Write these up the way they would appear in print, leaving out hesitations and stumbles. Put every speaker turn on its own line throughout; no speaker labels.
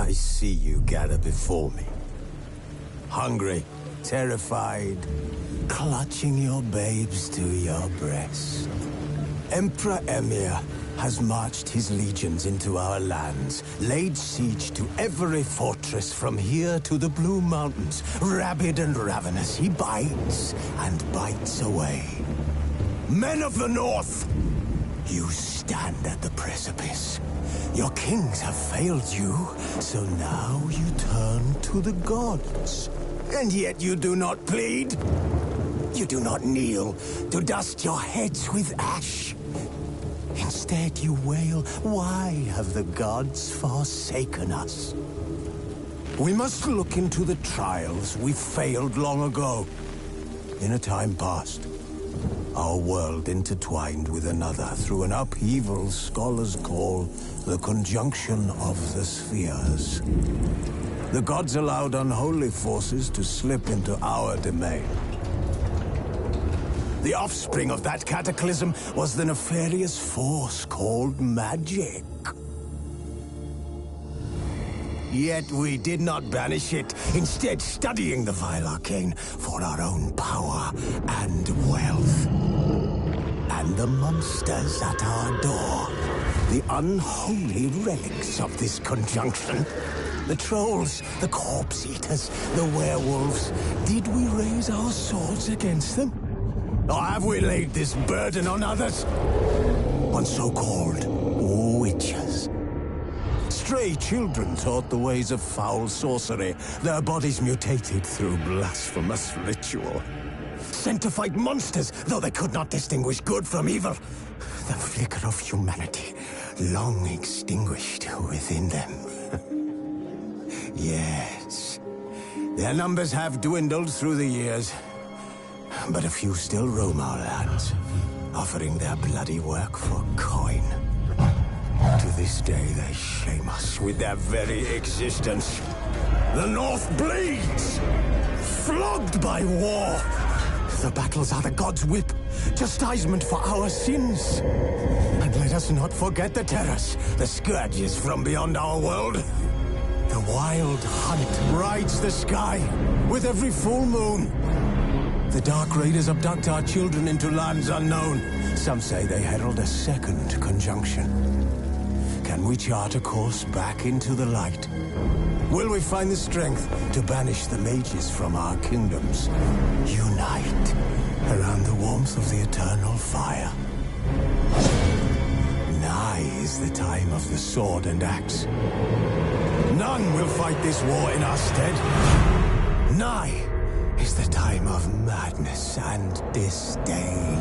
I see you gather before me. Hungry, terrified, clutching your babes to your breast. Emperor Emir has marched his legions into our lands, laid siege to every fortress from here to the Blue Mountains. Rabid and ravenous, he bites and bites away. Men of the North, you stand at the precipice. Your kings have failed you, so now you turn to the gods. And yet you do not plead. You do not kneel to dust your heads with ash. Instead you wail, why have the gods forsaken us? We must look into the trials we failed long ago. In a time past, our world intertwined with another through an upheaval scholars call the conjunction of the spheres. The gods allowed unholy forces to slip into our domain. The offspring of that cataclysm was the nefarious force called magic. Yet we did not banish it, instead studying the vile arcane for our own power and wealth. And the monsters at our door, the unholy relics of this conjunction. The trolls, the corpse-eaters, the werewolves. Did we raise our swords against them? Or have we laid this burden on others? On so-called witches. Stray children taught the ways of foul sorcery, their bodies mutated through blasphemous ritual. Sent to fight monsters, though they could not distinguish good from evil. The flicker of humanity, long extinguished within them. Yes, their numbers have dwindled through the years, but a few still roam our lands, offering their bloody work for coin. To this day, they shame us with their very existence. The North bleeds, flogged by war. The battles are the gods' whip, chastisement for our sins. And let us not forget the terrors, the scourges from beyond our world. The wild hunt rides the sky with every full moon. The Dark Raiders abduct our children into lands unknown. Some say they herald a second conjunction. Can we chart a course back into the light? Will we find the strength to banish the mages from our kingdoms? Unite around the warmth of the eternal fire. Nigh is the time of the sword and axe. None will fight this war in our stead. Nigh is the time of madness and disdain.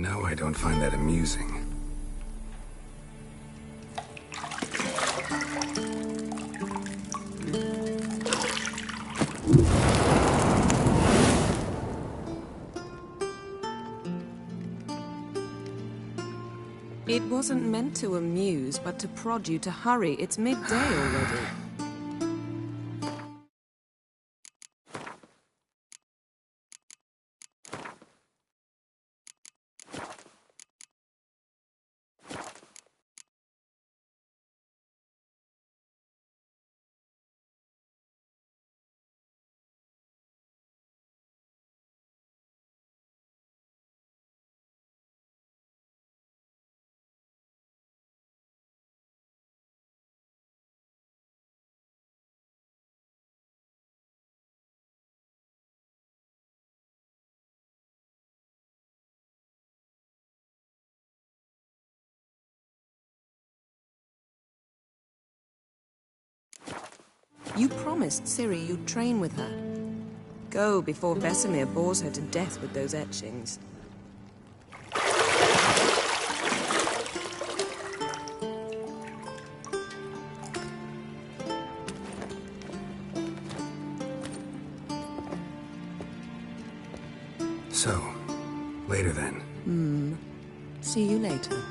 know I don't find that amusing.
It wasn't meant to amuse, but to prod you to hurry. It's midday already. You promised Ciri you'd train with her. Go before Vesemir bores her to death with those etchings.
So, later then.
See you later.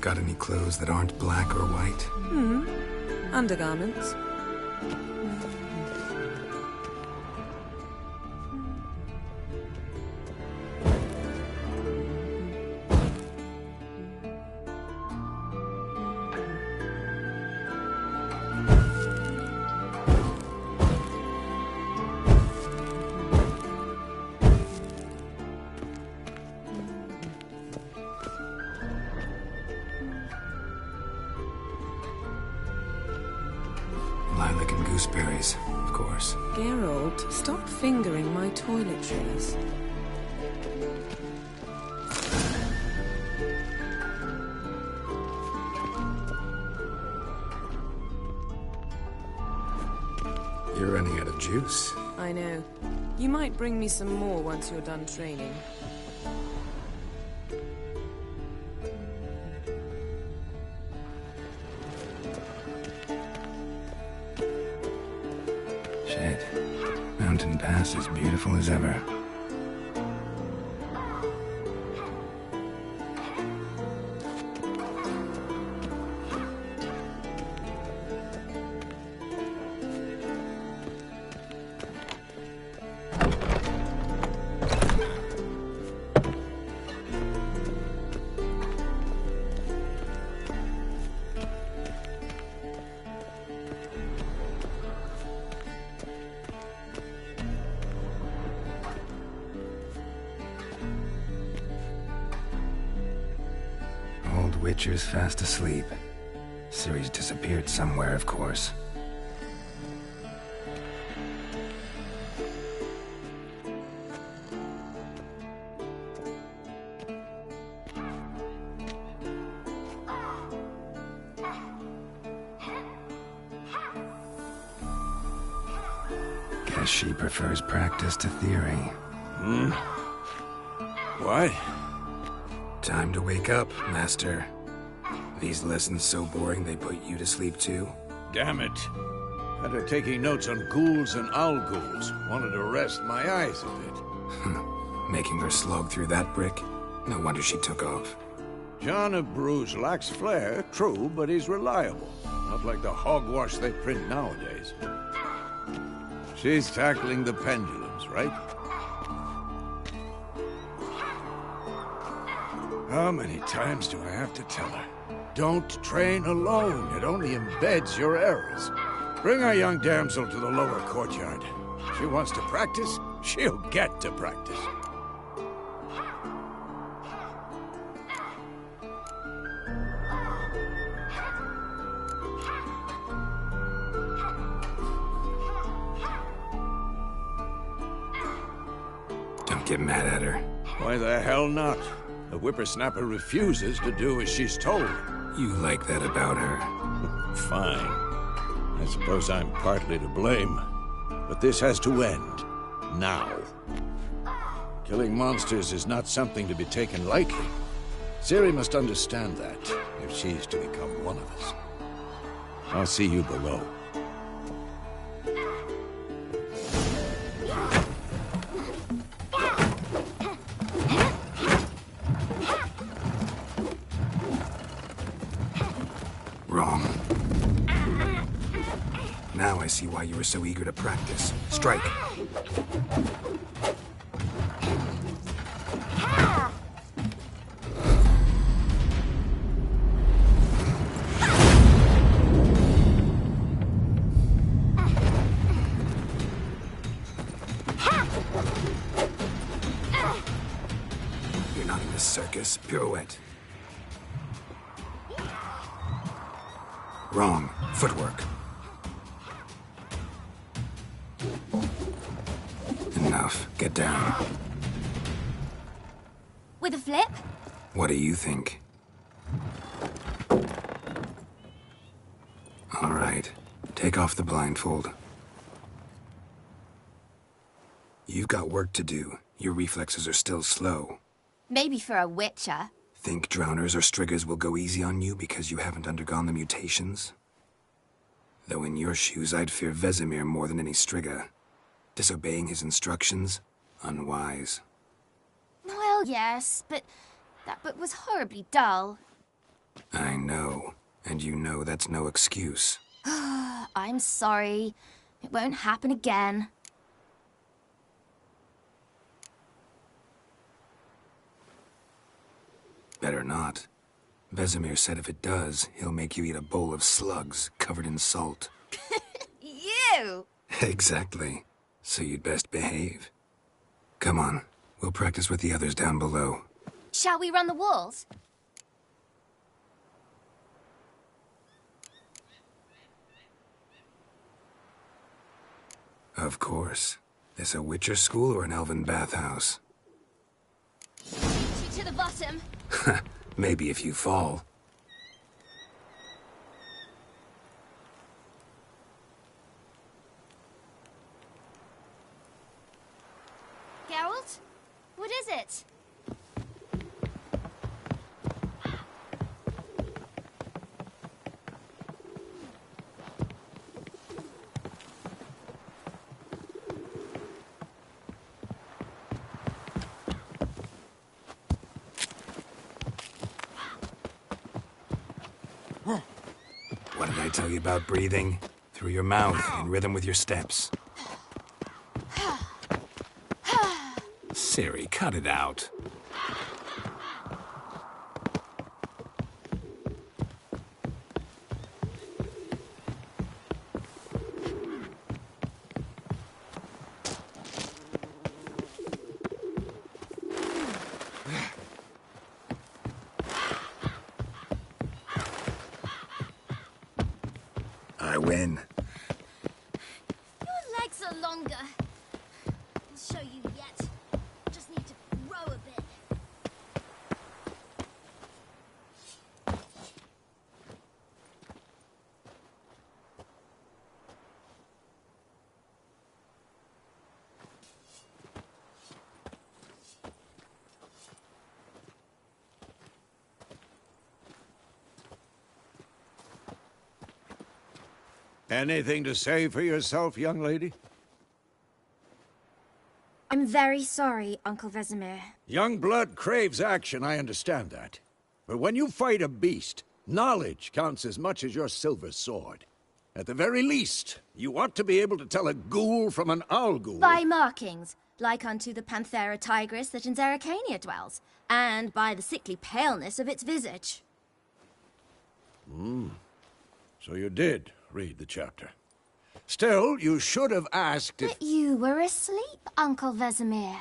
Got any clothes that aren't black or white?
Undergarments.
Lilac and gooseberries, of course.
Geralt, stop fingering my toiletries.
You're running out of juice.
I know. You might bring me some more once you're done training.
Shit. Mountain Pass is beautiful as ever. Witcher's fast asleep. Ciri's disappeared somewhere, of course. Guess she prefers practice to theory.
What?
Time to wake up, Master. These lessons so boring they put you to sleep too?
Damn it. Had her taking notes on ghouls and owl ghouls. Wanted to rest my eyes a bit.
Making her slog through that brick? No wonder she took off.
John of Bruges lacks flair, true, but he's reliable. Not like the hogwash they print nowadays. She's tackling the pendulums, right? How many times do I have to tell her? Don't train alone. It only embeds your errors. Bring our young damsel to the lower courtyard. She wants to practice, she'll get to practice.
Don't get mad at her.
Why the hell not? The whippersnapper refuses to do as she's told.
You like that about her.
Fine. I suppose I'm partly to blame. But this has to end. Now. Killing monsters is not something to be taken lightly. Ciri must understand that, if she's to become one of us. I'll see you below.
Wrong. Now I see why you were so eager to practice. Strike. You're not in this circus. Pirouette. Wrong. Footwork. Enough. Get down.
With a flip?
What do you think? All right. Take off the blindfold. You've got work to do. Your reflexes are still slow.
Maybe for a witcher.
Think drowners or striggers will go easy on you because you haven't undergone the mutations? Though in your shoes, I'd fear Vesemir more than any strigger. Disobeying his instructions? Unwise.
Well, yes, but that book was horribly dull.
I know. And you know that's no excuse.
I'm sorry. It won't happen again.
Better not. Vesemir said if it does, he'll make you eat a bowl of slugs covered in salt.
You!
Exactly. So you'd best behave. Come on. We'll practice with the others down below.
Shall we run the walls?
Of course. This a Witcher school or an elven bathhouse?
To the bottom.
Maybe if you fall.
Geralt? What is it?
What did I tell you about breathing? Through your mouth, in rhythm with your steps. Ciri, cut it out. I win.
Your legs are longer. I'll show you yet. Just need to row a bit.
Anything to say for yourself, young lady?
I'm very sorry, Uncle Vesemir.
Young blood craves action, I understand that. But when you fight a beast, knowledge counts as much as your silver sword. At the very least, you ought to be able to tell a ghoul from an owl ghoul.
By markings, like unto the Panthera tigris that in Zerrikania dwells, and by the sickly paleness of its visage.
So you did read the chapter. Still, you should have asked if...
But you were asleep, Uncle Vesemir.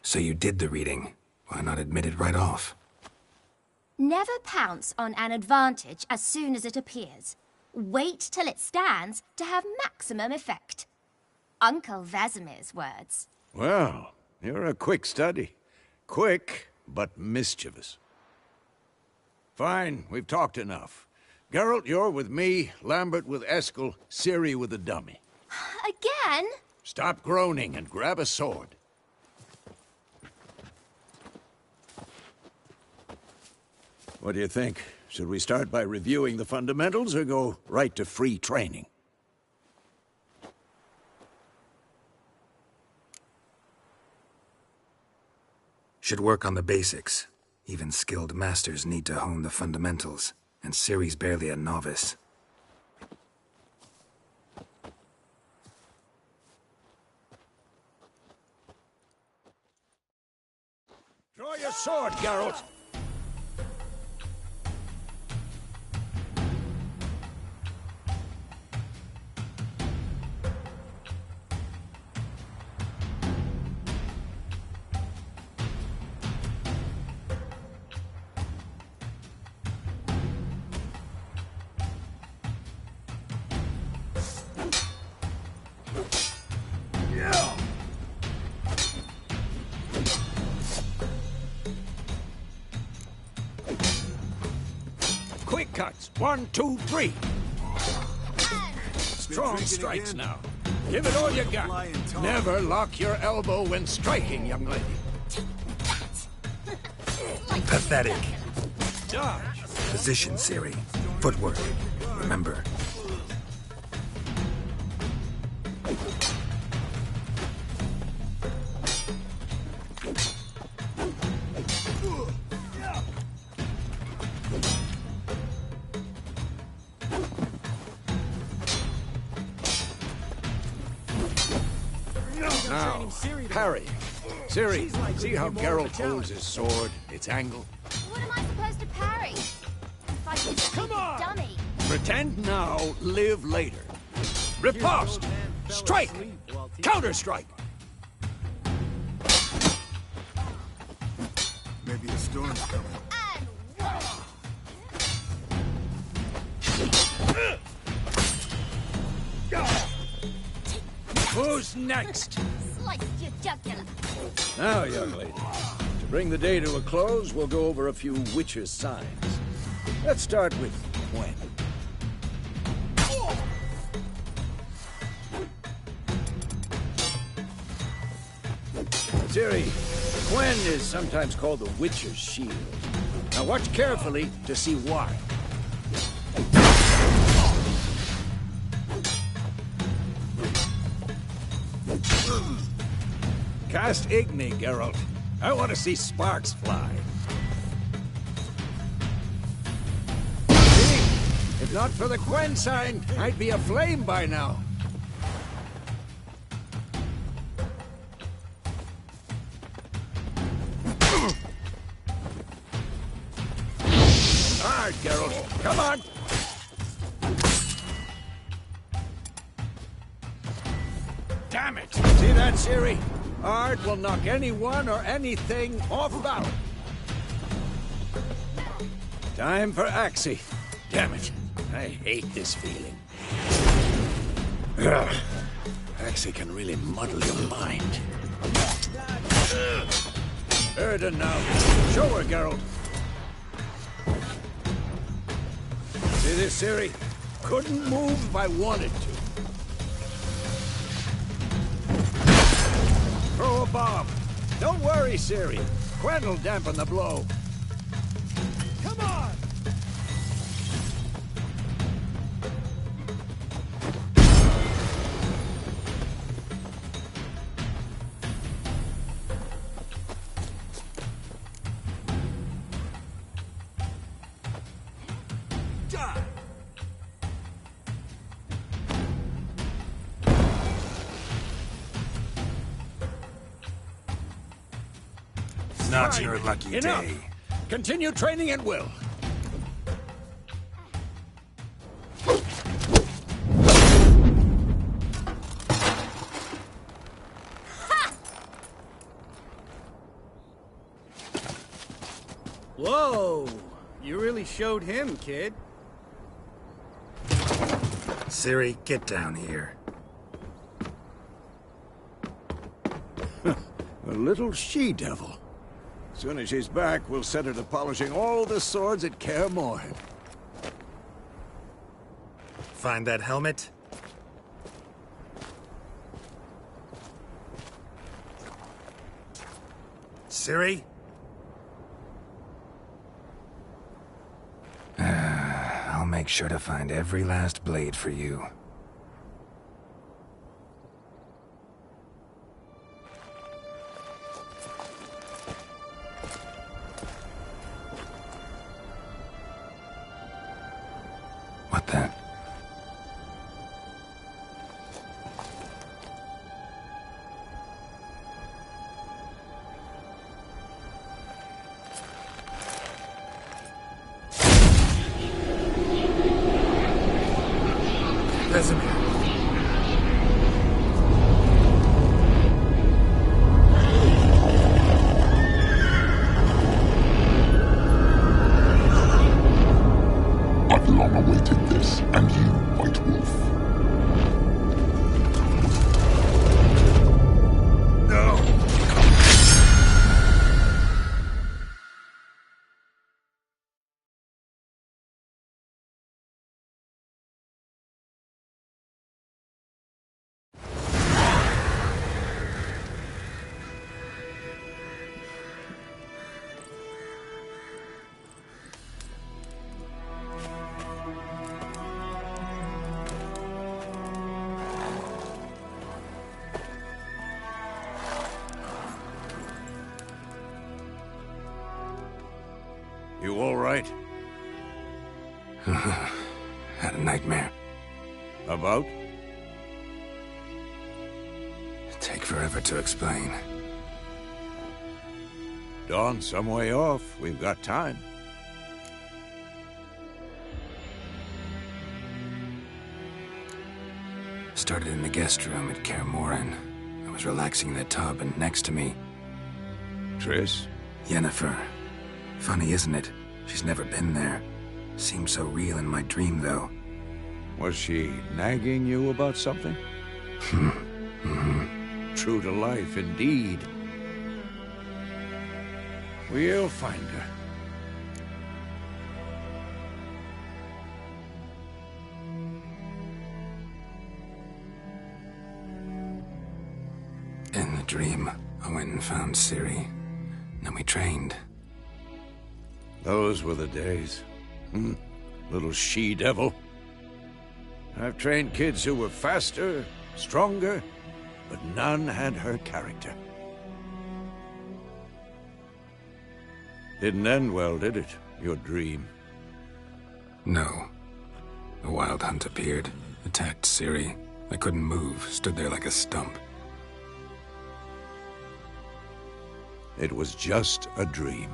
So you did the reading. Why not admit it right off?
Never pounce on an advantage as soon as it appears. Wait till it stands to have maximum effect. Uncle Vesemir's words.
Well, you're a quick study. Quick, but mischievous. Fine, we've talked enough. Geralt, you're with me, Lambert with Eskel, Ciri with the dummy.
Again?
Stop groaning and grab a sword. What do you think? Should we start by reviewing the fundamentals or go right to free training?
Should work on the basics. Even skilled masters need to hone the fundamentals, and Ciri's barely a novice.
Draw your sword, Geralt! Quick cuts. 1, 2, 3. Strong strikes now. Give it all you got. Never lock your elbow when striking, young lady.
Pathetic.
Dodge.
Position, Ciri. Footwork. Remember.
Now, parry. Ciri, see how Geralt holds his sword, its angle?
What am I supposed to parry? Fight this
Come on!
dummy.
Pretend now, live later. Riposte! Strike! Counter-strike!
Maybe a storm's coming.
Who's next?
Slice your jugular.
Now, young lady, to bring the day to a close, we'll go over a few witches' signs. Let's start with Gwen. Ciri, Gwen is sometimes called the Witcher's Shield. Now watch carefully to see why. Cast Igni, Geralt. I want to see sparks fly. See? If not for the Gwen sign, I'd be aflame by now. Hard, Geralt. Come on. Damn it. See that, Ciri? Art will knock anyone or anything off balance. Time for Axii. Damn it. I hate this feeling. Ugh. Axii can really muddle your mind. Erden now. Show her, Geralt. See this, Ciri? Couldn't move if I wanted to. Throw a bomb. Don't worry, Ciri. Gwen will dampen the blow.
Not
fine.
your lucky
Enough.
day.
Continue training at will.
Whoa! You really showed him, kid.
Ciri, get down here.
A little she-devil. Soon as she's back, we'll set her to polishing all the swords at Kaer Morhen.
Find that helmet? Ciri? I'll make sure to find every last blade for you. What then? Vesemir.
I've long awaited this, and you, White Wolf.
No!
You all right?
Had a nightmare.
About?
Take forever to explain.
Dawn's some way off. We've got time.
Started in the guest room at Kaer Morhen. I was relaxing in the tub, and next to me,
Triss?
Yennefer. Funny, isn't it? She's never been there. Seemed so real in my dream, though.
Was she nagging you about something? True to life, indeed. We'll find her.
In the dream, I went and found Ciri. Then we trained.
Those were the days. Little she-devil. I've trained kids who were faster, stronger, but none had her character. Didn't end well, did it? Your dream?
No. The Wild Hunt appeared, attacked Ciri. I couldn't move, stood there like a stump.
It was just a dream.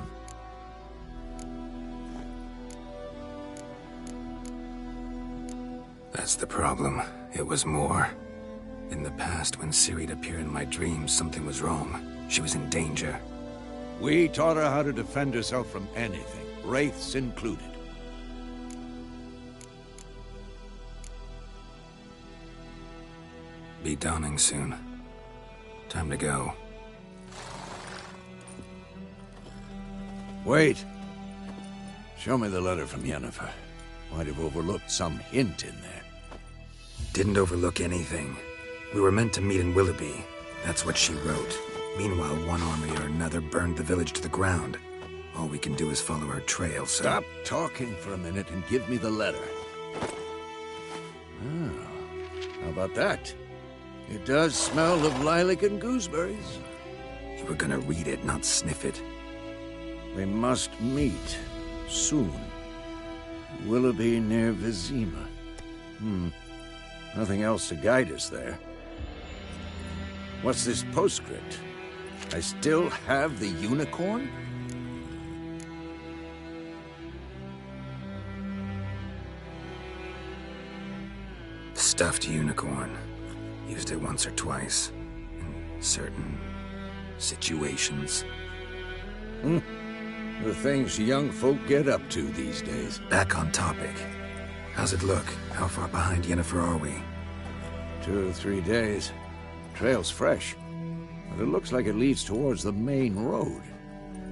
That's the problem. It was more. In the past, when Ciri'd appear in my dreams, something was wrong. She was in danger.
We taught her how to defend herself from anything, wraiths included.
Be dawning soon. Time to go.
Wait. Show me the letter from Yennefer. Might have overlooked some hint in there.
Didn't overlook anything. We were meant to meet in Willoughby. That's what she wrote. Meanwhile, one army or another burned the village to the ground. All we can do is follow her trail, so...
Stop talking for a minute and give me the letter. Oh, how about that? It does smell of lilac and gooseberries.
You were gonna read it, not sniff it.
We must meet soon. Willoughby near Vizima. Nothing else to guide us there. What's this postscript? I still have the unicorn?
Stuffed unicorn. Used it once or twice. In certain situations.
The things young folk get up to these days.
Back on topic. How's it look? How far behind Yennefer are we?
2 or 3 days. Trail's fresh. But it looks like it leads towards the main road.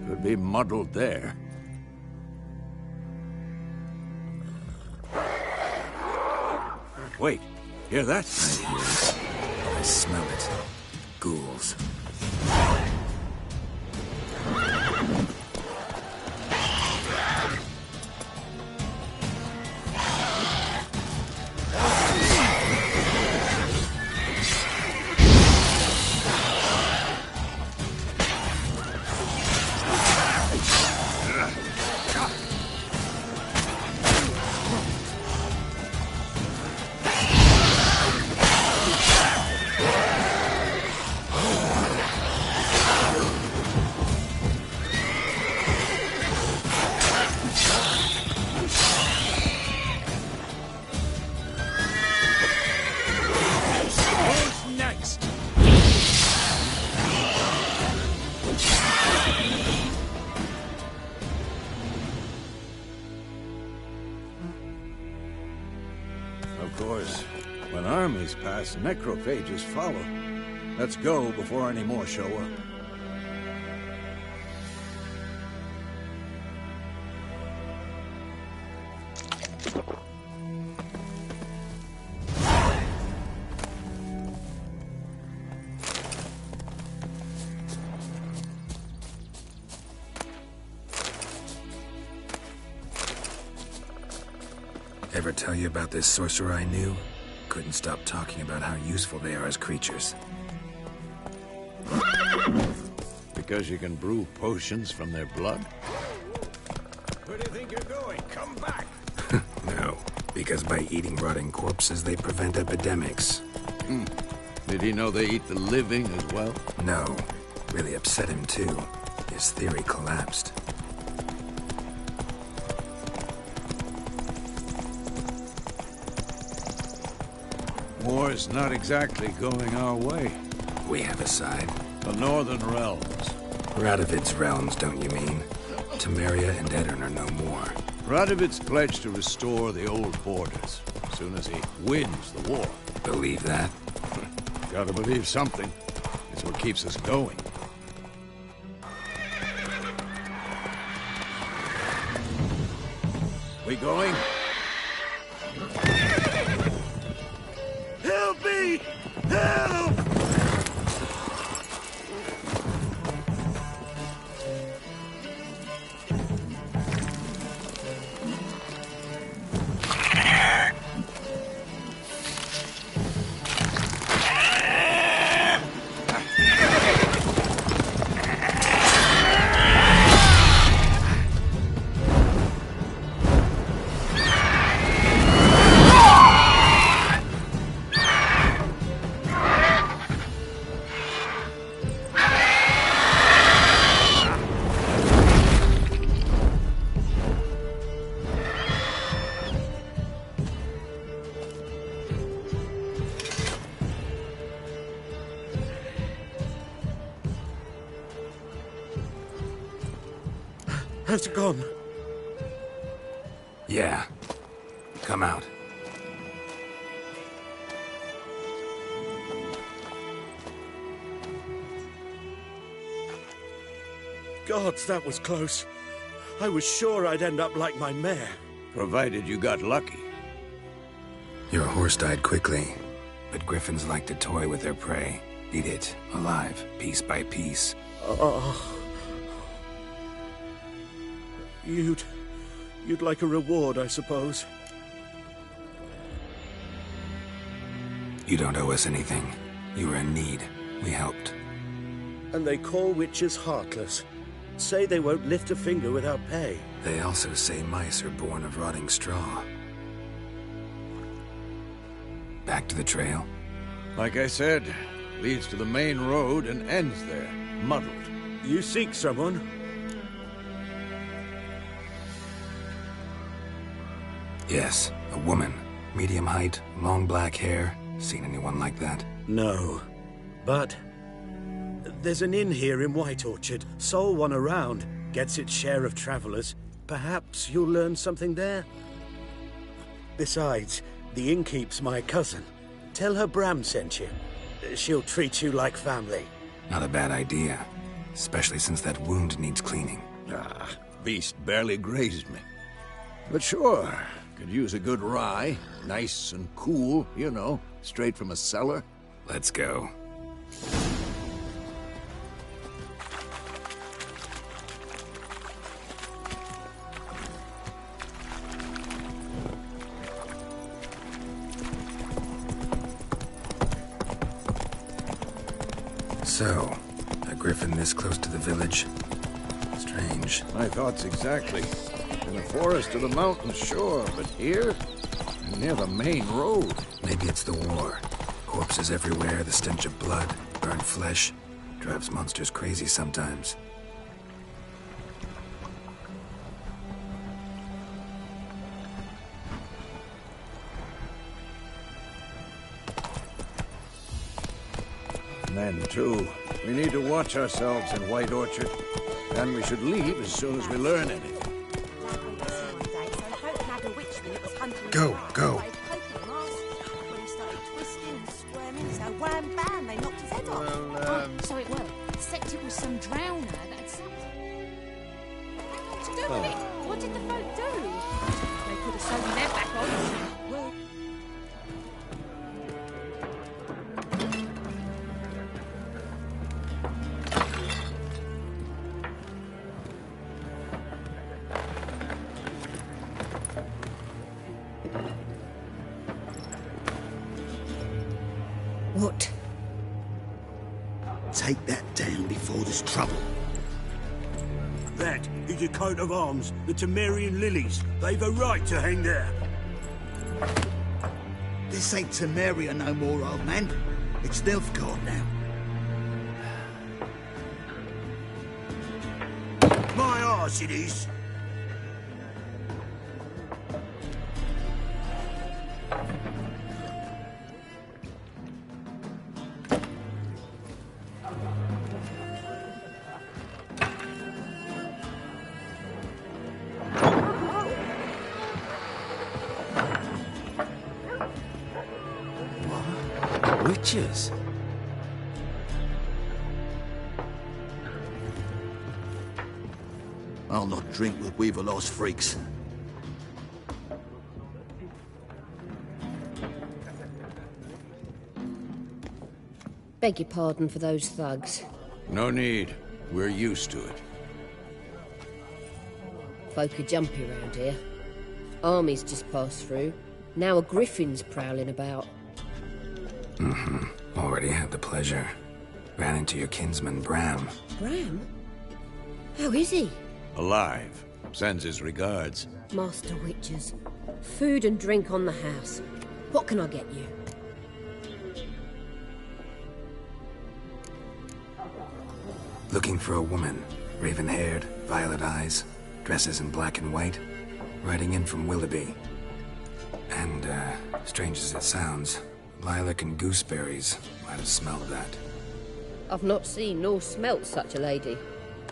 Could be muddled there. Wait, hear that?
I hear it. I smell it. Ghouls.
Of course, when armies pass, necrophages follow. Let's go before any more show up.
Ever tell you about this sorcerer I knew? Couldn't stop talking about how useful they are as creatures.
Because you can brew potions from their blood?
Where do you think you're going? Come back!
No, because by eating rotting corpses, they prevent epidemics.
Did he know they eat the living as well?
No, really upset him too. His theory collapsed.
War's not exactly going our way.
We have a side.
The Northern Realms.
Radovid's realms, don't you mean? Temeria and Edirn are no more.
Radovid's pledged to restore the old borders as soon as he wins the war.
Believe that?
Gotta believe something. It's what keeps us going. We going? Help me! Help!
Has it gone?
Yeah. Come out.
Gods, that was close. I was sure I'd end up like my mare.
Provided you got lucky.
Your horse died quickly, but griffins like to toy with their prey. Eat it, alive, piece by piece.
Oh. You'd like a reward, I suppose.
You don't owe us anything. You were in need. We helped.
And they call witches heartless. Say they won't lift a finger without pay.
They also say mice are born of rotting straw. Back to the trail?
Like I said, leads to the main road and ends there. muddled.
You seek someone?
Yes, a woman. Medium height, long black hair. Seen anyone like that?
No. But there's an inn here in White Orchard. Sole one around. Gets its share of travelers. Perhaps you'll learn something there? Besides, the innkeep's my cousin. Tell her Bram sent you. She'll treat you like family.
Not a bad idea. Especially since that wound needs cleaning.
Ah, beast barely grazed me. But sure, could use a good rye. Nice and cool, you know, straight from a cellar.
Let's go. So, a griffin this close to the village? Strange.
My thoughts exactly. In the forest or the mountains, sure, but here? Near the main road.
Maybe it's the war. Corpses everywhere, the stench of blood, burnt flesh. Drives monsters crazy sometimes.
Men, too. We need to watch ourselves in White Orchard. And we should leave as soon as we learn anything.
Go, go.
So it was. Except it was some drowner that had something to do with it. What did the folk do? They could have sewn their back on. Well,
What?
Take that down before there's trouble.
That is a coat of arms, the Temerian lilies. They've a right to hang there.
This ain't Temeria no more, old man. It's Nilfgaard now.
My arse it is.
Witches?
I'll not drink with Weaver-lost freaks.
Beg your pardon for those thugs.
No need. We're used to it.
Folk are jumpy around here. Armies just passed through. Now a griffin's prowling about.
Already had the pleasure. Ran into your kinsman, Bram.
Bram? How is he?
Alive. Sends his regards.
Master Witches. Food and drink on the house. What can I get you?
Looking for a woman. Raven-haired, violet eyes, dresses in black and white. Riding in from Willoughby. And, strange as it sounds, lilac and gooseberries. Might have smelled that.
I've not seen nor smelt such a lady.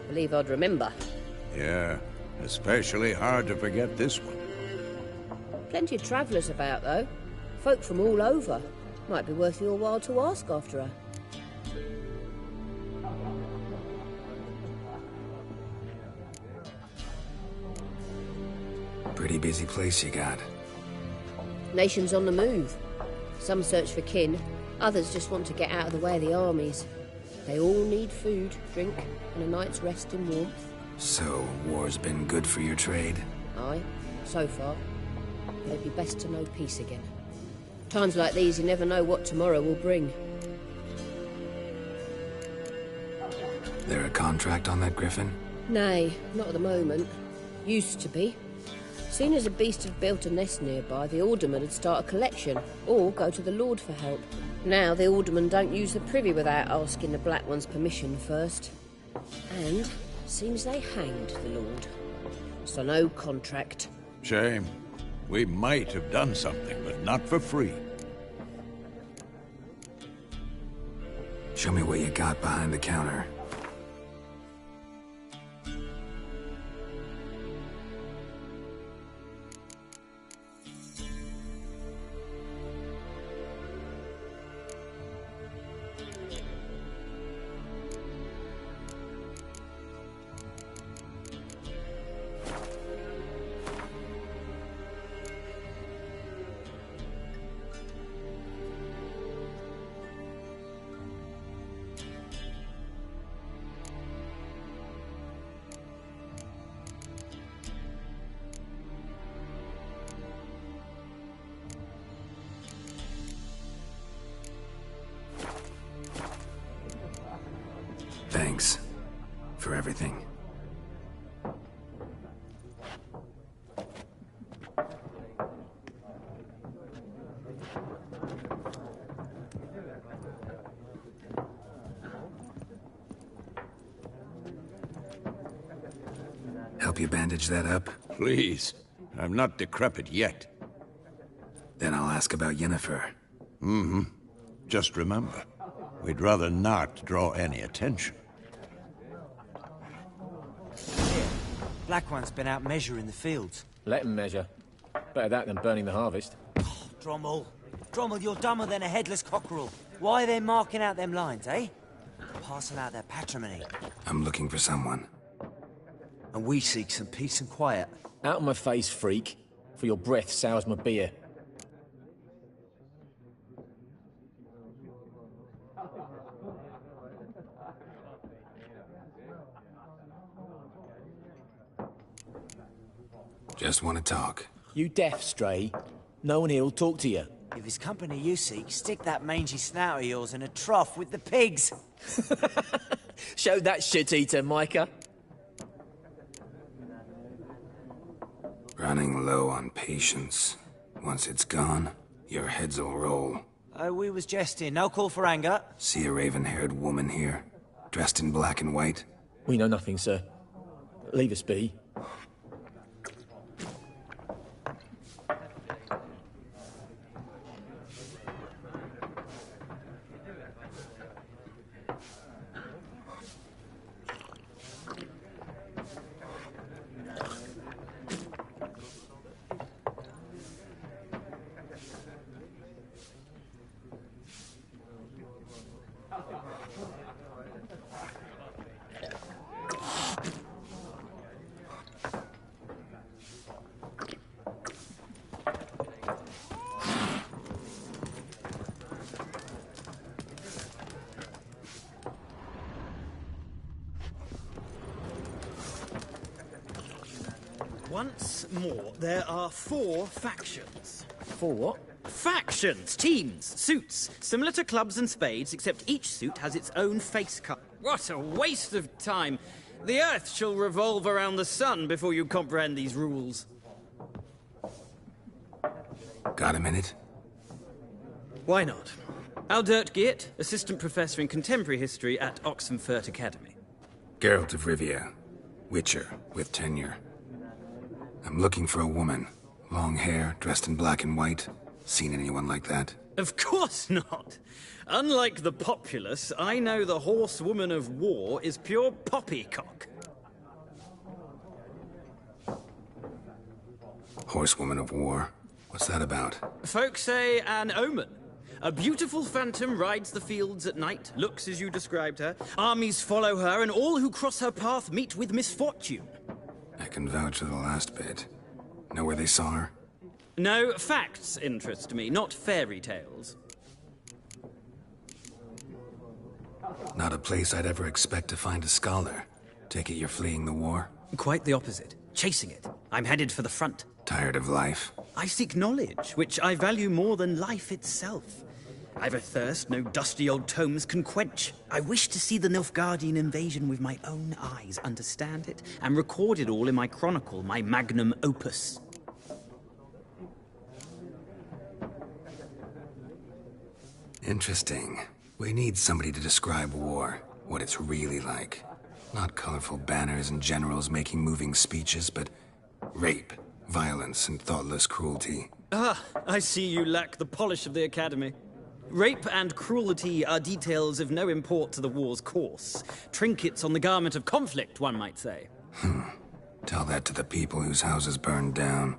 Believe I'd remember.
Yeah, especially hard to forget this one.
Plenty of travellers about, though. Folk from all over. Might be worth your while to ask after her.
Pretty busy place you got.
Nations on the move. Some search for kin, others just want to get out of the way of the armies. They all need food, drink, and a night's rest in warmth.
So, war's been good for your trade?
Aye, so far. But it'd be best to know peace again. Times like these, you never know what tomorrow will bring.
There a contract on that griffin?
Nay, not at the moment. Used to be. Soon as a beast had built a nest nearby, the alderman would start a collection, or go to the Lord for help. Now the aldermen don't use the privy without asking the Black One's permission first. And seems they hanged the Lord. So no contract.
Shame. We might have done something, but not for free.
Show me what you got behind the counter. Thanks for everything. Help you bandage that up?
Please. I'm not decrepit yet.
Then I'll ask about Yennefer.
Mm-hmm. Just remember, we'd rather not draw any attention.
Black One's been out measuring the fields.
Let him measure. Better that than burning the harvest.
Oh, Drommel. Drommel, you're dumber than a headless cockerel. Why are they marking out them lines, eh? Parcel out their patrimony.
I'm looking for someone.
And we seek some peace and quiet.
Out of my face, freak. For your breath sours my beer.
Just want to talk.
You deaf, Stray? No one here will talk to you.
If it's company you seek, stick that mangy snout of yours in a trough with the pigs.
Show that shit-eater, Micah.
Running low on patience. Once it's gone, your heads will roll.
We was jesting. No call for anger.
See a raven-haired woman here, dressed in black and white?
We know nothing, sir. Leave us be.
Once more, there are 4 factions.
4 what?
Factions! Teams! Suits! Similar to clubs and spades, except each suit has its own face cut. What a waste of time! The Earth shall revolve around the sun before you comprehend these rules.
Got a minute?
Why not? Aldert Geert, Assistant Professor in Contemporary History at Oxenfurt Academy.
Geralt of Rivia. Witcher, with tenure. I'm looking for a woman. Long hair, dressed in black and white. Seen anyone like that?
Of course not. Unlike the populace, I know the horsewoman of war is pure poppycock.
Horsewoman of war? What's that about?
Folks say an omen. A beautiful phantom rides the fields at night, looks as you described her. Armies follow her, and all who cross her path meet with misfortune.
I can vouch for the last bit. Know where they saw her?
No, facts interest me, not fairy tales.
Not a place I'd ever expect to find a scholar. Take it you're fleeing the war?
Quite the opposite. Chasing it. I'm headed for the front.
Tired of life?
I seek knowledge, which I value more than life itself. I've a thirst no dusty old tomes can quench. I wish to see the Nilfgaardian invasion with my own eyes, understand it, and record it all in my chronicle, my magnum opus.
Interesting. We need somebody to describe war, what it's really like. Not colorful banners and generals making moving speeches, but rape, violence, and thoughtless cruelty.
Ah, I see you lack the polish of the Academy. Rape and cruelty are details of no import to the war's course. Trinkets on the garment of conflict, one might say.
Tell that to the people whose houses burned down.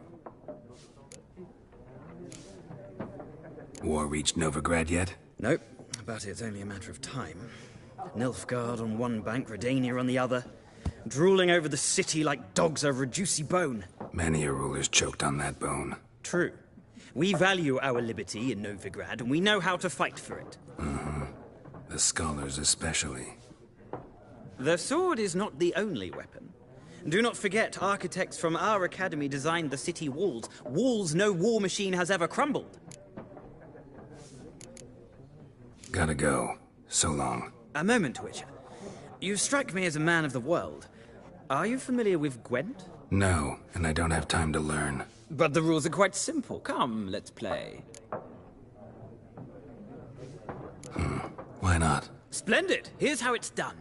War reached Novigrad yet?
Nope, but it's only a matter of time. Nilfgaard on one bank, Redania on the other, drooling over the city like dogs over a juicy bone.
Many a ruler's choked on that bone.
True. We value our liberty in Novigrad, and we know how to fight for it.
The scholars especially.
The sword is not the only weapon. Do not forget, architects from our academy designed the city walls. Walls no war machine has ever crumbled.
Gotta go. So long.
A moment, Witcher. You strike me as a man of the world. Are you familiar with Gwent?
No, and I don't have time to learn.
But the rules are quite simple. Come, let's play.
Why not?
Splendid! Here's how it's done.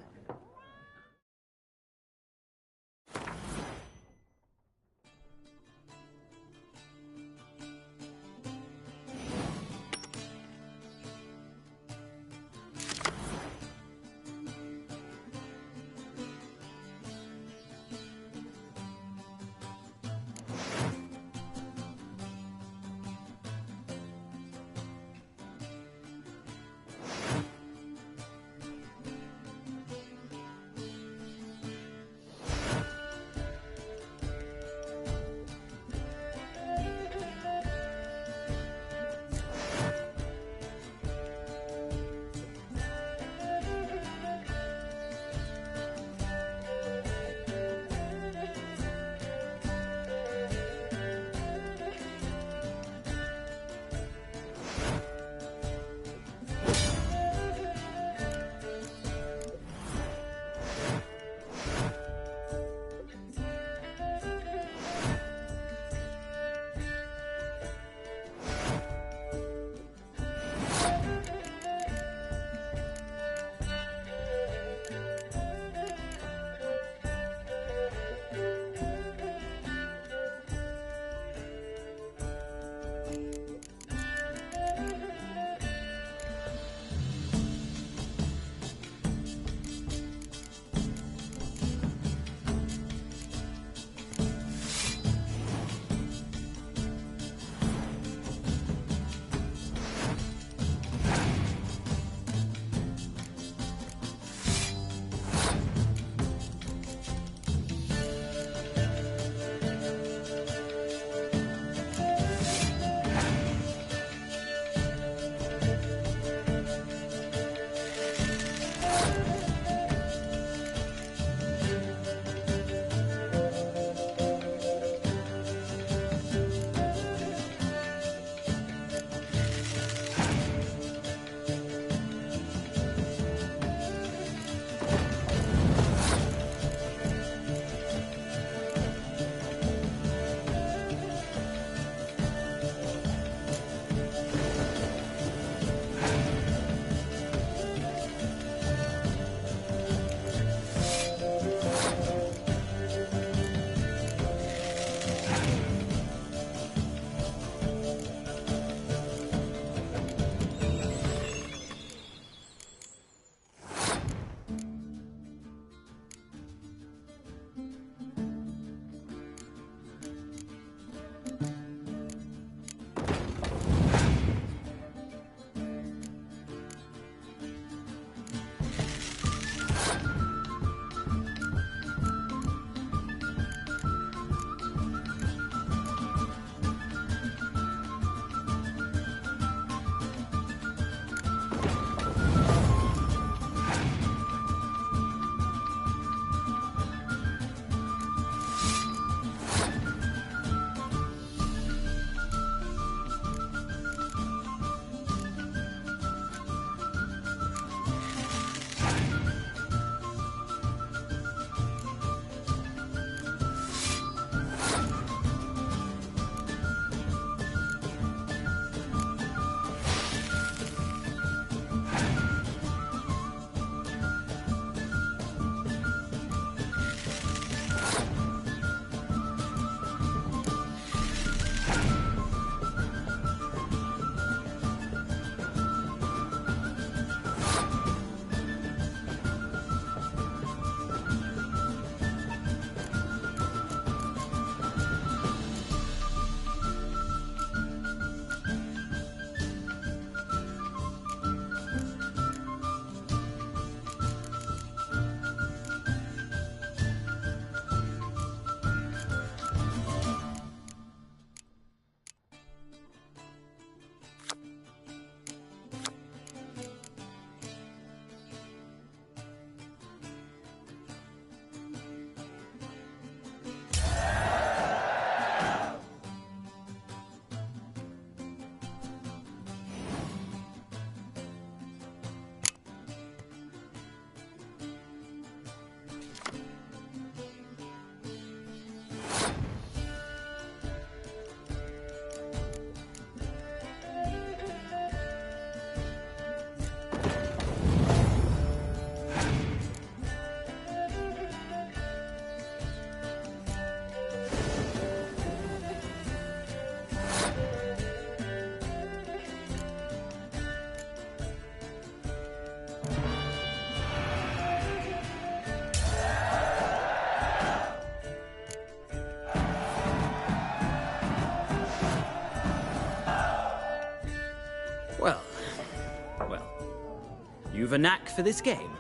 You've a knack for this game.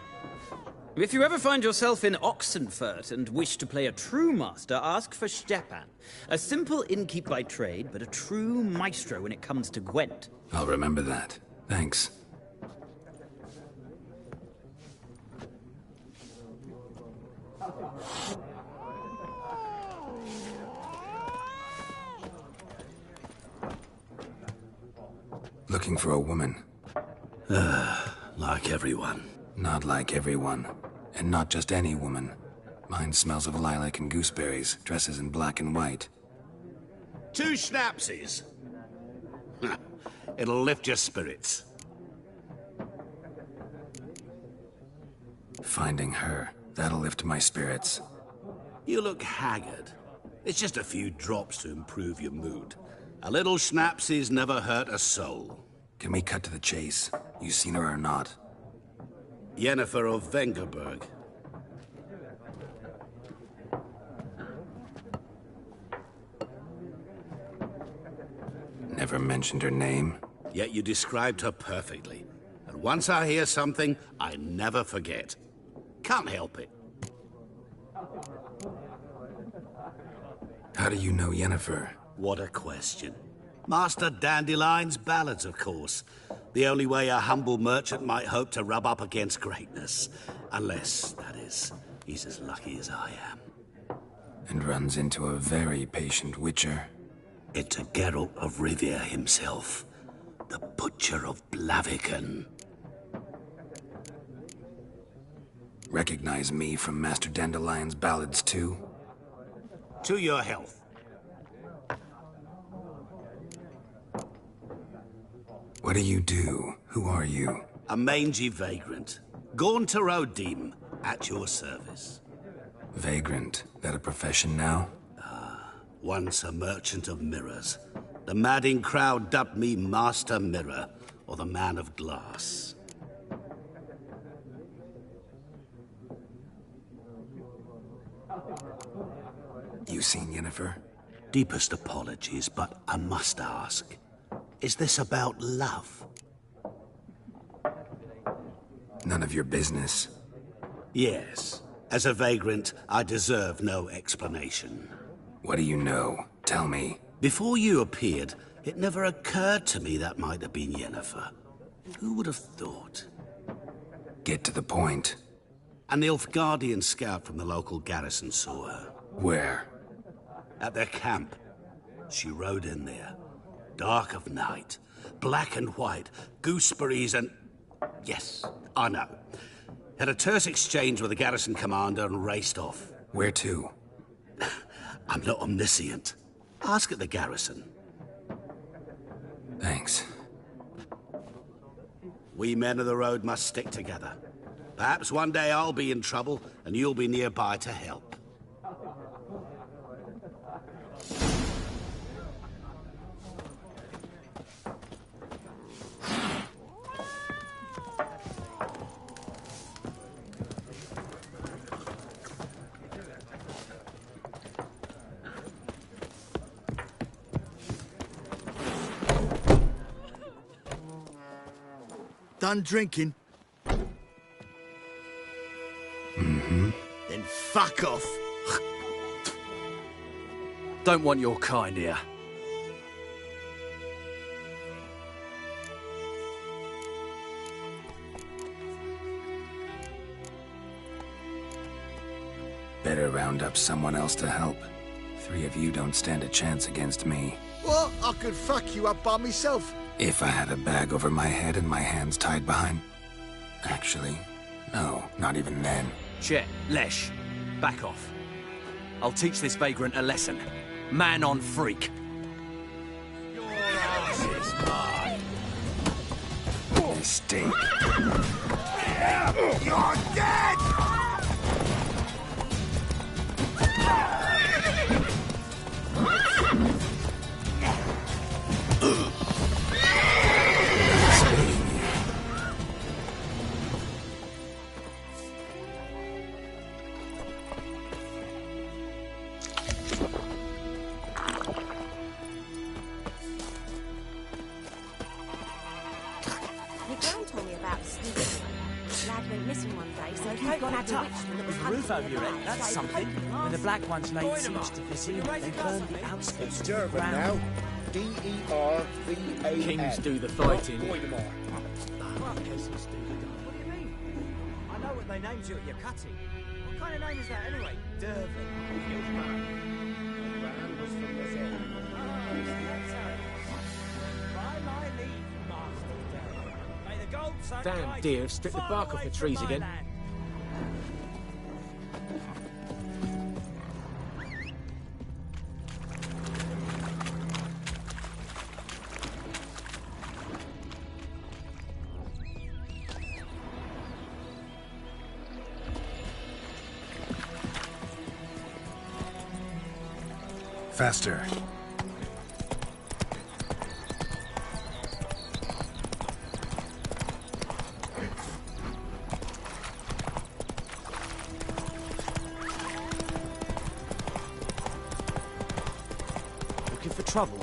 If you ever find yourself in Oxenfurt and wish to play a true master, ask for Stepan. A simple innkeep by trade, but a true maestro when it comes to Gwent.
I'll remember that. Thanks. Looking for a woman.
Like everyone.
Not like everyone. And not just any woman. Mine smells of lilac and gooseberries, dresses in black and white.
2 schnapsies. It'll lift your spirits.
Finding her, that'll lift my spirits.
You look haggard. It's just a few drops to improve your mood. A little schnapsies never hurt a soul.
Can we cut to the chase? You seen her or not?
Yennefer of Vengerberg.
Never mentioned her name.
Yet you described her perfectly. And once I hear something, I never forget. Can't help it.
How do you know Yennefer?
What a question. Master Dandelion's ballads, of course. The only way a humble merchant might hope to rub up against greatness. Unless, that is, he's as lucky as I am.
And runs into a very patient witcher.
Into Geralt of Rivia himself. The Butcher of Blaviken.
Recognize me from Master Dandelion's ballads, too?
To your health.
What do you do? Who are you?
A mangy vagrant. Gaunter O'Deem, at your service.
Vagrant? That a profession now?
Once a merchant of mirrors. The madding crowd dubbed me Master Mirror, or the Man of Glass.
You seen Yennefer?
Deepest apologies, but I must ask. Is this about love?
None of your business.
Yes. As a vagrant, I deserve no explanation.
What do you know? Tell me.
Before you appeared, it never occurred to me that might have been Yennefer. Who would have thought?
Get to the point.
A Nilfgaardian scout from the local garrison saw her.
Where?
At their camp. She rode in there. Dark of night. Black and white. Gooseberries and... Yes, I know. Had a terse exchange with the garrison commander and raced off.
Where to?
I'm not omniscient. Ask at the garrison.
Thanks.
We men of the road must stick together. Perhaps one day I'll be in trouble and you'll be nearby to help.
Done drinking?
Mm-hmm.
Then fuck off.
Don't want your kind here.
Better round up someone else to help. 3 of you don't stand a chance against me.
What? I could fuck you up by myself.
If I had a bag over my head and my hands tied behind... Actually, no, not even then.
Chet, Lesh, back off. I'll teach this vagrant a lesson. Man on freak.
Your ass is mine.
Mistake.
You're dead!
Your gran told me about Stephen.
Shut up! With a roof over your head, that's something. When the Black Ones laid siege to Vizzy, they burned the outskirts to the
Durban
ground.
now. D-E-R-V-A-N.
Kings do the fighting.
Voidemort.
What do you mean? I know what they named you at your cutting. What kind of name is that anyway? Durban. By my leave, Master Durban. May the gold sun
Damn
guide
deer
you
have stripped the
far
bark off
away
the
from
trees
my
again.
land.
Faster.
Looking for trouble?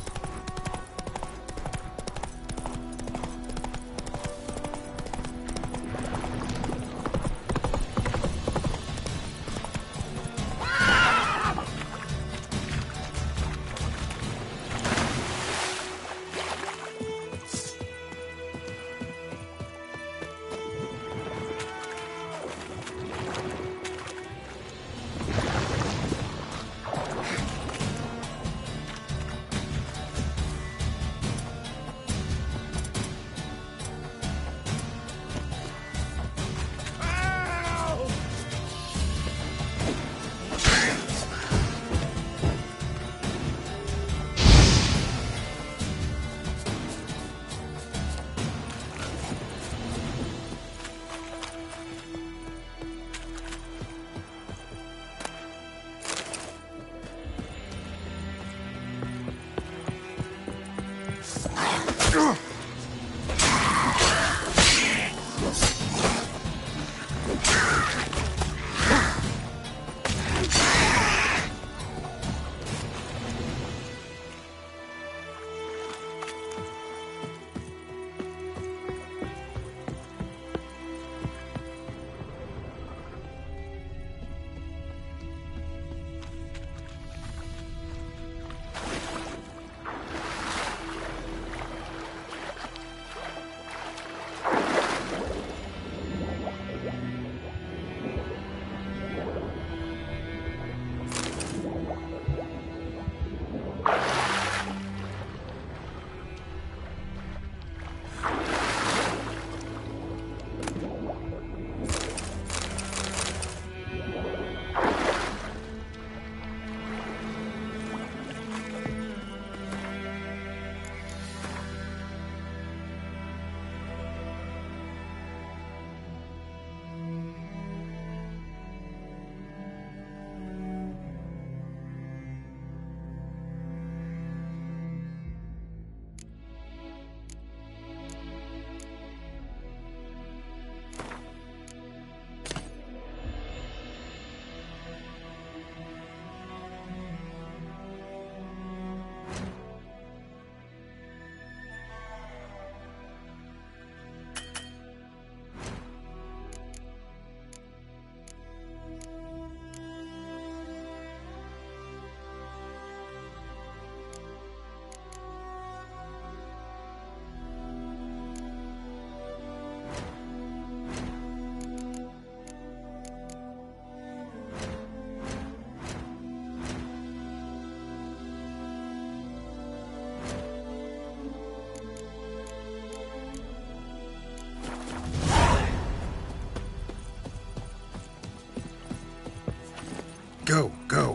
Go, go.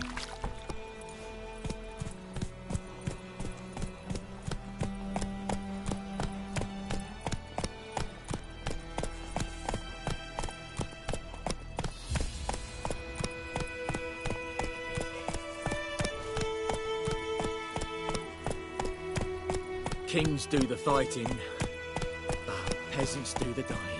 Kings do the fighting, but peasants do the dying.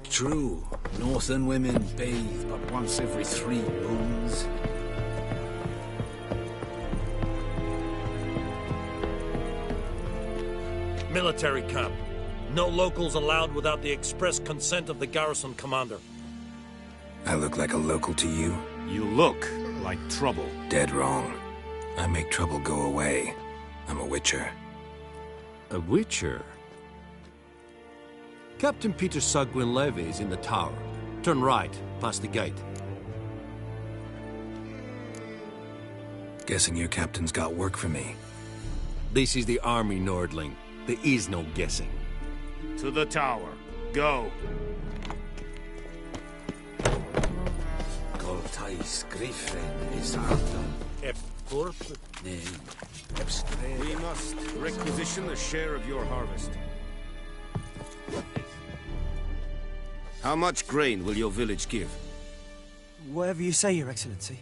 True. Northern women bathe but once every 3 moons.
Military camp. No locals allowed without the express consent of the garrison commander.
I look like a local to you?
You look like trouble.
Dead wrong. I make trouble go away. I'm a witcher.
A witcher? Captain Peter Sugwin Levy is in the tower. Turn right, past the gate.
Guessing your captain's got work for me.
This is the army, Nordling. There is no guessing.
To the tower. Go.
Goltais Griffin is Arthur.
We must requisition a share of your harvest. How much grain will your village give?
Whatever you say, Your Excellency.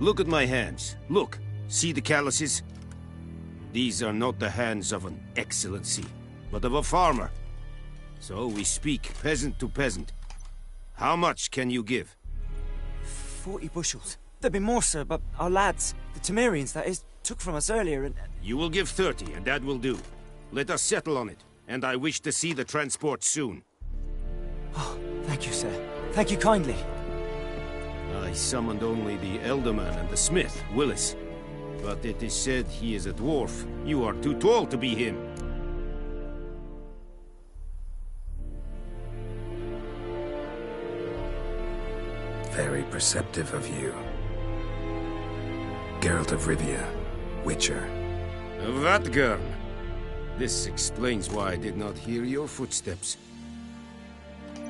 Look at my hands. Look. See the calluses? These are not the hands of an excellency, but of a farmer. So we speak peasant to peasant. How much can you give?
40 bushels. There'd be more, sir, but our lads, the Temerians, that is, took from us earlier and...
You will give 30, and that will do. Let us settle on it, and I wish to see the transport soon.
Oh, thank you, sir. Thank you kindly.
I summoned only the Elderman and the smith, Willis. But it is said he is a dwarf. You are too tall to be him.
Very perceptive of you. Geralt of Rivia, Witcher.
Vatgern! This explains why I did not hear your footsteps.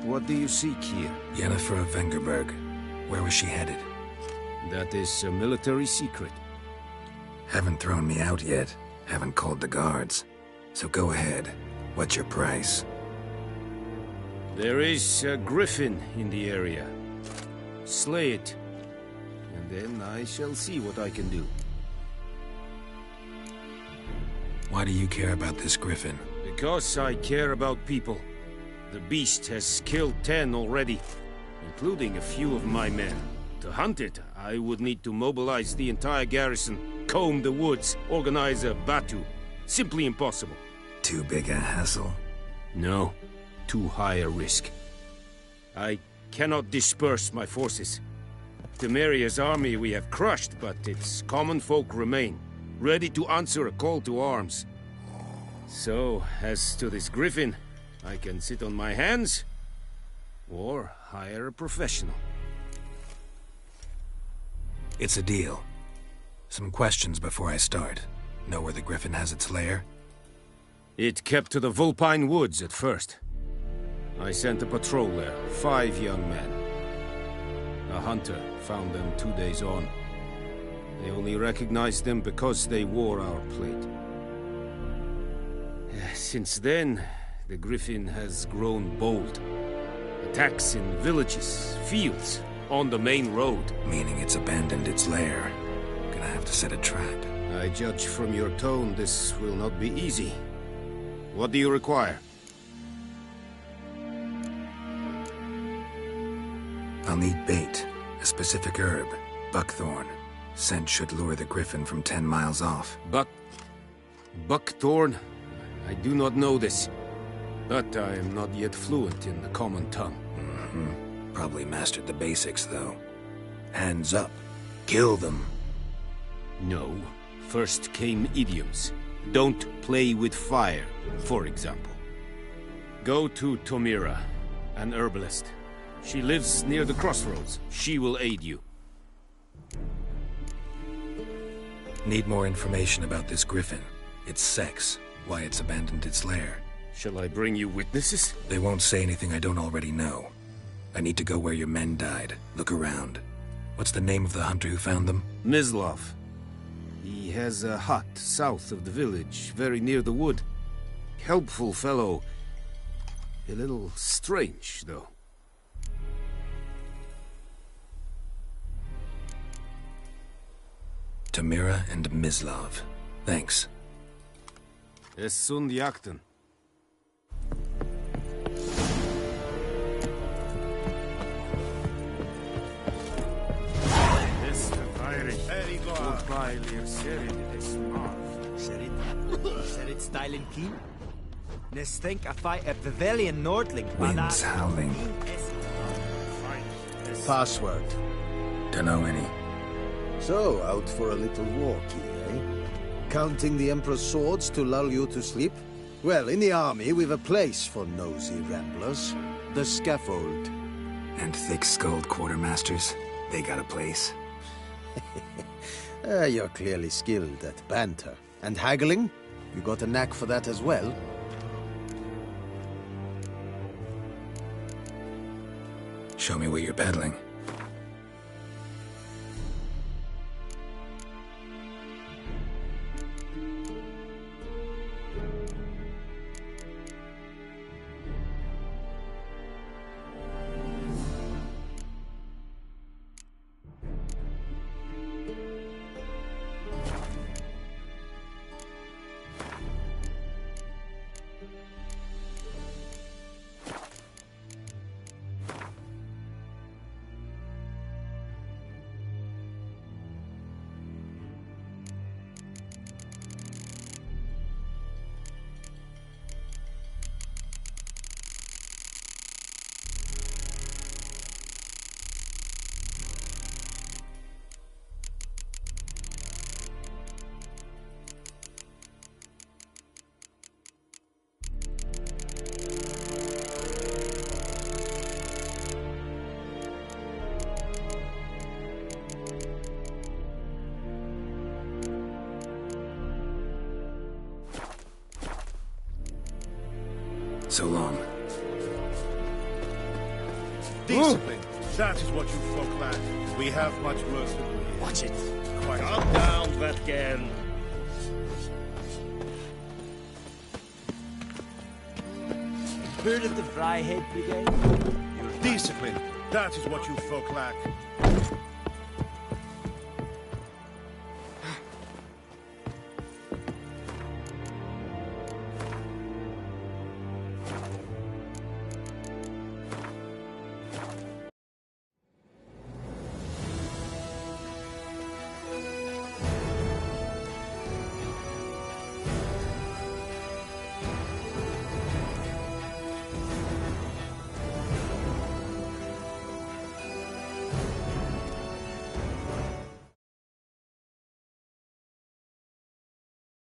What do you seek here?
Yennefer of Vengerberg. Where was she headed?
That is a military secret.
Haven't thrown me out yet. Haven't called the guards. So go ahead. What's your price?
There is a griffin in the area. Slay it. And then I shall see what I can do.
Why do you care about this griffin?
Because I care about people. The beast has killed 10 already, including a few of my men. To hunt it, I would need to mobilize the entire garrison, comb the woods, organize a batu. Simply impossible.
Too big a hassle?
No. Too high a risk. I cannot disperse my forces. Temeria's army we have crushed, but its common folk remain, ready to answer a call to arms. So, as to this griffin, I can sit on my hands, or hire a professional.
It's a deal. Some questions before I start. Know where the griffin has its lair?
It kept to the Vulpine Woods at first. I sent a patrol there, 5 young men. A hunter found them 2 days on. They only recognized them because they wore our plate. Since then, the griffin has grown bold. Attacks in villages, fields, on the main road.
Meaning it's abandoned its lair. Gonna have to set a trap.
I judge from your tone this will not be easy. What do you require?
I'll need bait. A specific herb. Buckthorn. Scent should lure the griffin from 10 miles off.
Buckthorn? I do not know this. But I am not yet fluent in the common tongue.
Probably mastered the basics, though. Hands up. Kill them.
No. First came idioms. Don't play with fire, for example. Go to Tomira, an herbalist. She lives near the crossroads. She will aid you.
Need more information about this griffin. Its sex, why it's abandoned its lair.
Shall I bring you witnesses?
They won't say anything I don't already know. I need to go where your men died. Look around. What's the name of the hunter who found them?
Mislav. He has a hut south of the village, very near the wood. Helpful fellow. A little strange, though.
Tomira and Mislav. Thanks.
Es sunt jakten.
Serid styling keen? Nes think a fight at Pavilion Nordling.
Winds howling.
Password.
Dunno any.
So, out for a little walkie, eh? Counting the Emperor's swords to lull you to sleep? Well, in the army, we've a place for nosy ramblers. The scaffold.
And thick-skulled quartermasters. They got a place.
You're clearly skilled at banter. And haggling? You got a knack for that as well?
Show me what you're peddling. So long.
Discipline. That is what you folk lack. We have much work to do here.
Watch it.
Quite calm down, Vatgen.
Heard of the Fryhead Brigade?
Discipline. That is what you folk lack.